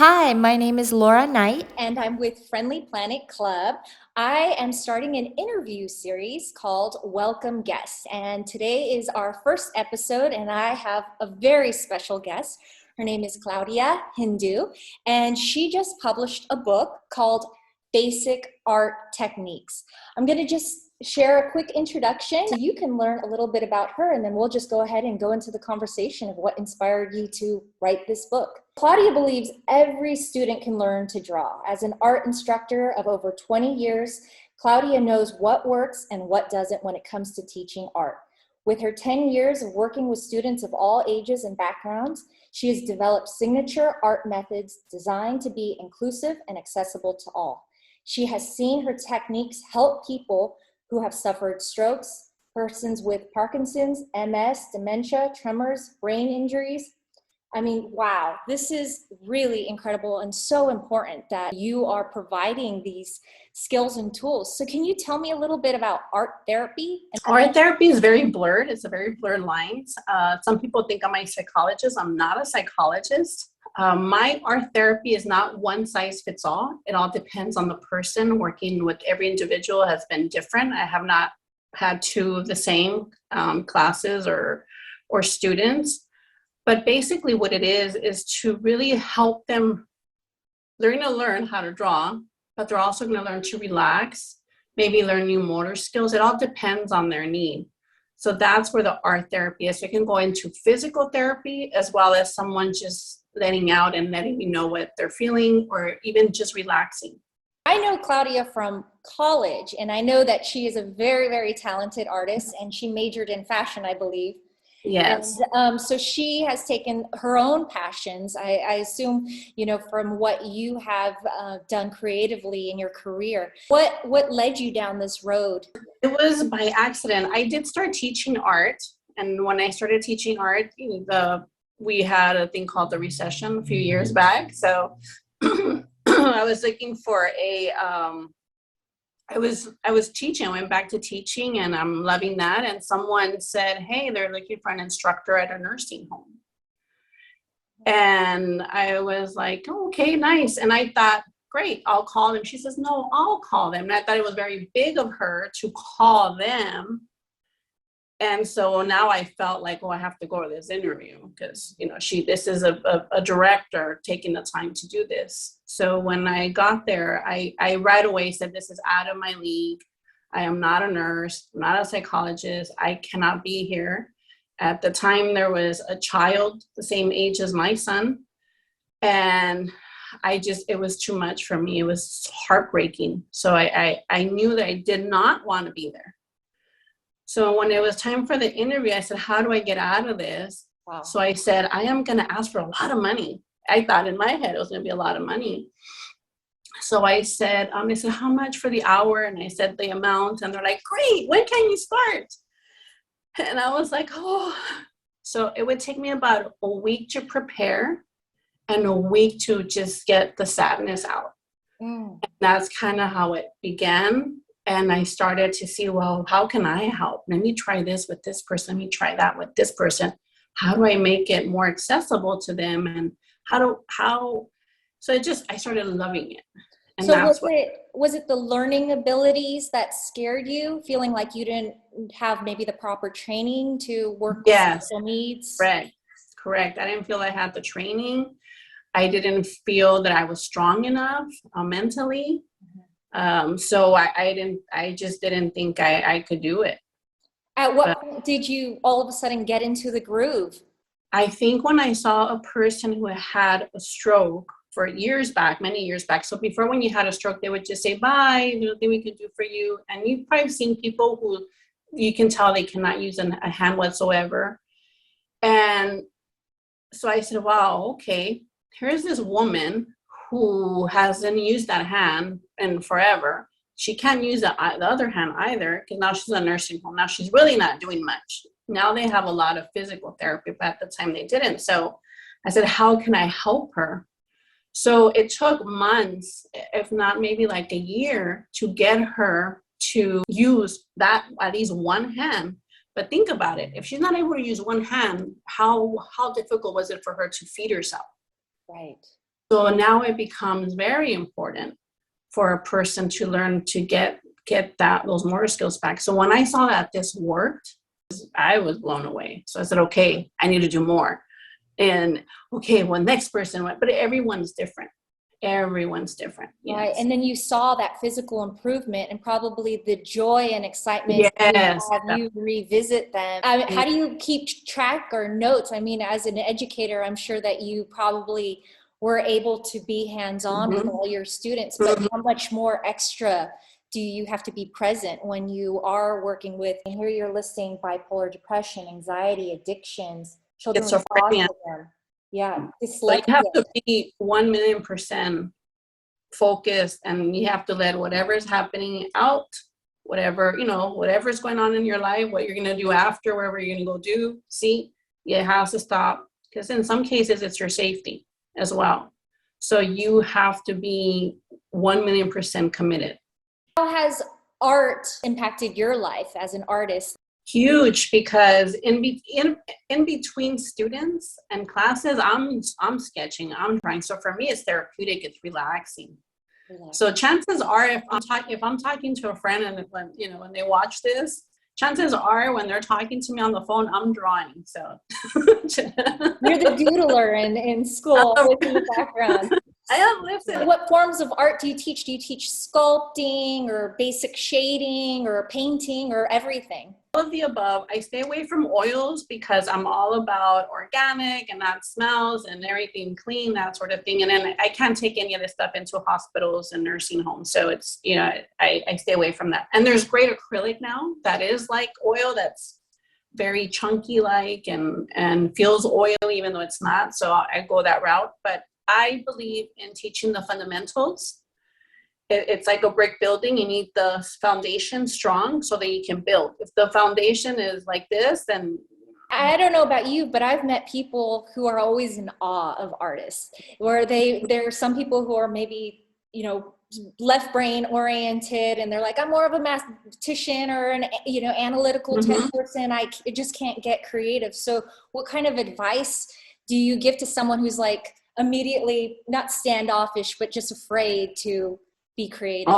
Hi, my name is Laura Knight. And I'm with Friendly Planet Club. I am starting an interview series called Welcome Guests. And today is our first episode, and I have a very special guest. Her name is Claudia Hindu, and she just published a book called Basic Art Techniques. I'm going to just share a quick introduction so you can learn a little bit about her, and then we'll just go ahead and go into the conversation of what inspired you to write this book. Claudia believes every student can learn to draw. As an art instructor of over 20 years, Claudia knows what works and what doesn't when it comes to teaching art. With her 10 years of working with students of all ages and backgrounds, she has developed signature art methods designed to be inclusive and accessible to all. She has seen her techniques help people who have suffered strokes, persons with Parkinson's, MS, dementia, tremors, brain injuries. I mean, wow, this is really incredible and so important that you are providing these skills and tools. So can you tell me a little bit about art therapy? Art therapy is very blurred. It's a very blurred lines. Some people think I'm a psychologist. I'm not a psychologist. My art therapy is not one size fits all. It all depends on the person. Working with every individual has been different. I have not had two of the same classes or students. But basically what it is to really help them learn how to draw, but they're also going to learn to relax, maybe learn new motor skills. It all depends on their need. So that's where the art therapy is. So it can go into physical therapy as well as someone just letting out and letting you know what they're feeling, or even just relaxing. I know Claudia from college, and I know that she is a very, very talented artist, and she majored in fashion, I believe. Yes. And so she has taken her own passions, I assume, from what you have done creatively in your career. What led you down this road? It was by accident. I did start teaching art. And when I started teaching art, we had a thing called the recession a few years back. So I was looking for I was teaching. I went back to teaching, and I'm loving that. And someone said, hey, they're looking for an instructor at a nursing home. And I was like, oh, okay, nice. And I thought, great, I'll call them. She says, no, I'll call them. And I thought it was very big of her to call them. And so now I felt like, I have to go to this interview because, this is a director taking the time to do this. So when I got there, I right away said, this is out of my league. I am not a nurse, I'm not a psychologist. I cannot be here. At the time, there was a child the same age as my son. And it was too much for me. It was heartbreaking. So I knew that I did not want to be there. So when it was time for the interview, I said, how do I get out of this? Wow. So I said, I am going to ask for a lot of money. I thought in my head it was going to be a lot of money. So I said, how much for the hour? And I said the amount, and they're like, great, when can you start? And I was like, oh. So it would take me about a week to prepare and a week to just get the sadness out. And that's kind of how it began. And I started to see, well, how can I help? Let me try this with this person. Let me try that with this person. How do I make it more accessible to them? And I started loving it. And so was it the learning abilities that scared you, feeling like you didn't have maybe the proper training to work with special needs? Correct. I didn't feel I had the training. I didn't feel that I was strong enough mentally. So I just didn't think I could do it. At what point did you all of a sudden get into the groove? I think when I saw a person who had a stroke for years back, many years back. So before, when you had a stroke, they would just say, bye, there's nothing we can do for you. And you've probably seen people who you can tell they cannot use a hand whatsoever. And so I said, wow, okay, here's this woman who hasn't used that hand in forever. She can't use the other hand either, because now she's in a nursing home. Now she's really not doing much. Now they have a lot of physical therapy, but at the time they didn't. So I said, how can I help her? So it took months, if not maybe like a year, to get her to use that at least one hand. But think about it. If she's not able to use one hand, how difficult was it for her to feed herself? Right. So now it becomes very important for a person to learn to get those motor skills back. So when I saw that this worked, I was blown away. So I said, okay, I need to do more. And okay, well, next person went, but everyone's different. Everyone's different. Yes. Right. And then you saw that physical improvement and probably the joy and excitement Yes. to have you revisit them. How do you keep track or notes? I mean, as an educator, I'm sure that you probably were able to be hands-on with all your students, but how much more extra do you have to be present when you are working with, and here you're listing bipolar depression, anxiety, addictions, children with autism. Yeah, so you have to be 1,000,000% focused, and you have to let whatever is happening out, whatever's going on in your life, what you're going to do after, wherever you're going to go do, see, it has to stop, because in some cases it's your safety as well. So you have to be 1,000,000% committed. How has art impacted your life as an artist? Huge, because in between students and classes, I'm sketching, I'm drawing. So for me, it's therapeutic, it's relaxing. So chances are, if I'm talking to a friend, and when they watch this, chances are when they're talking to me on the phone, I'm drawing. So you're the doodler in school in the background. Listen. What forms of art do you teach? Do you teach sculpting or basic shading or painting or everything? All of the above. I stay away from oils because I'm all about organic and that smells and everything clean, that sort of thing. And then I can't take any of this stuff into hospitals and nursing homes. So it's, I stay away from that. And there's great acrylic now that is like oil, that's very chunky like and feels oily even though it's not. So I go that route. But I believe in teaching the fundamentals. It's like a brick building. You need the foundation strong so that you can build. If the foundation is like this, then... I don't know about you, but I've met people who are always in awe of artists, where there are some people who are maybe, left brain oriented, and they're like, I'm more of a mathematician or an, analytical type person. I just can't get creative. So what kind of advice do you give to someone who's like immediately not standoffish, but just afraid to be creative?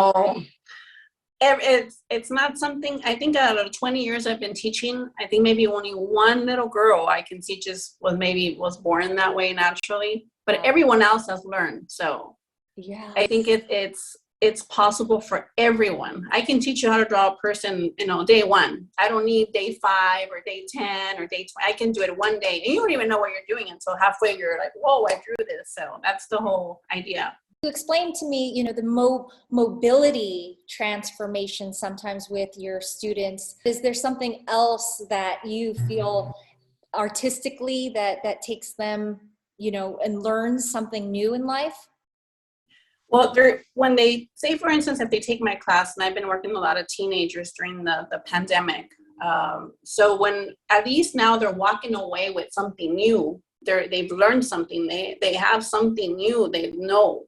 It's not something, I think out of 20 years I've been teaching, I think maybe only one little girl I can see just was born that way naturally, but everyone else has learned. So yeah, I think it's possible for everyone. I can teach you how to draw a person, day one. I don't need day 5 or day 10 or day 20. I can do it one day, and you don't even know what you're doing until halfway you're like, whoa, I drew this. So that's the whole idea. You explain to me, the mobility transformation sometimes with your students. Is there something else that you feel artistically that takes them, and learns something new in life? Well, when they say, for instance, if they take my class, and I've been working with a lot of teenagers during the pandemic. So when at least now they're walking away with something new, they've learned something, they have something new, they know.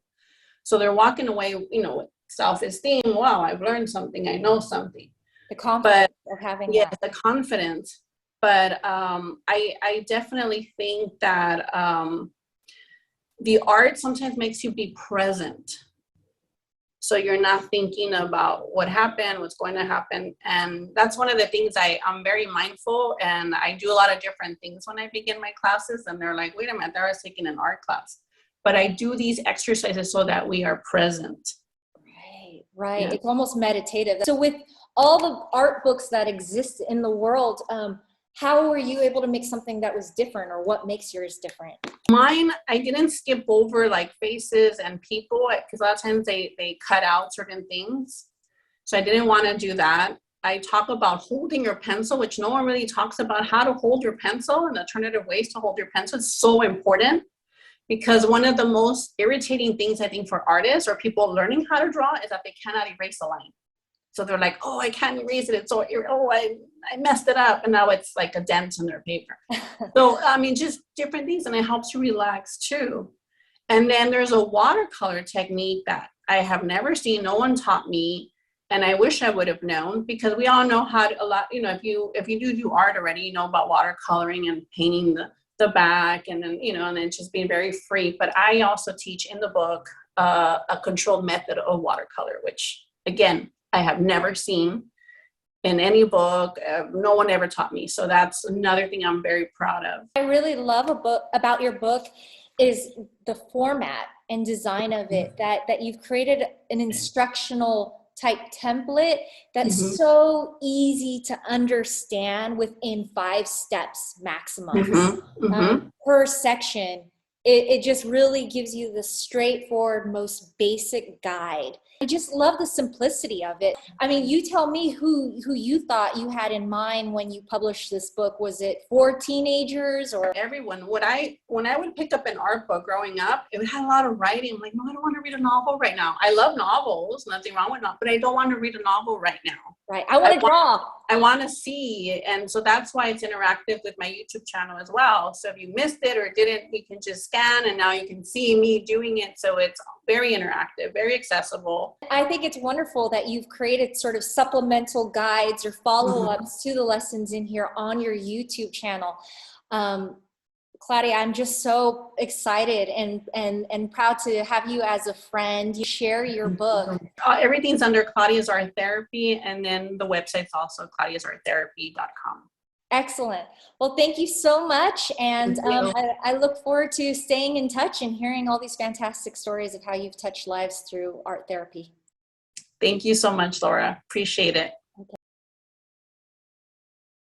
So they're walking away, with self-esteem. Wow, I've learned something. I know something. The confidence of having that. The confidence. But I definitely think that the art sometimes makes you be present. So you're not thinking about what happened, what's going to happen. And that's one of the things I'm very mindful, and I do a lot of different things when I begin my classes. And they're like, wait a minute, I was taking an art class. But I do these exercises so that we are present. Right. Yeah. It's almost meditative. So with all the art books that exist in the world, how were you able to make something that was different, or what makes yours different? Mine, I didn't skip over like faces and people, because a lot of times they cut out certain things. So I didn't want to do that. I talk about holding your pencil, which no one really talks about, how to hold your pencil and alternative ways to hold your pencil. It's so important. Because one of the most irritating things, I think, for artists or people learning how to draw is that they cannot erase a line. So they're like, oh, I can't erase it. It's so, I messed it up. And now it's like a dent in their paper. So, just different things. And it helps you relax too. And then there's a watercolor technique that I have never seen. No one taught me. And I wish I would have known, because we all know how to, if you do art already, you know about watercoloring and painting the back, and then, and then just being very free. But I also teach in the book a controlled method of watercolor, which again, I have never seen in any book. No one ever taught me. So that's another thing I'm very proud of. I really love about your book is the format and design of it, that you've created an instructional type template that's so easy to understand within 5 steps maximum per section. It just really gives you the straightforward, most basic guide. I just love the simplicity of it. I mean, you tell me who you thought you had in mind when you published this book. Was it for teenagers or everyone? When I would pick up an art book growing up, it had a lot of writing. I'm like, no, I don't want to read a novel right now. I love novels, nothing wrong with novels, but I don't want to read a novel right now. Right. I want to draw. I want to see. And so that's why it's interactive with my YouTube channel as well. So if you missed it or didn't, you can just scan and now you can see me doing it. So it's very interactive, very accessible. I think it's wonderful that you've created sort of supplemental guides or follow-ups to the lessons in here on your YouTube channel. Claudia, I'm just so excited and proud to have you as a friend. You share your book. Everything's under Claudia's Art Therapy, and then the website's also claudiasarttherapy.com. Excellent. Well, thank you so much. And I look forward to staying in touch and hearing all these fantastic stories of how you've touched lives through art therapy. Thank you so much, Laura. Appreciate it.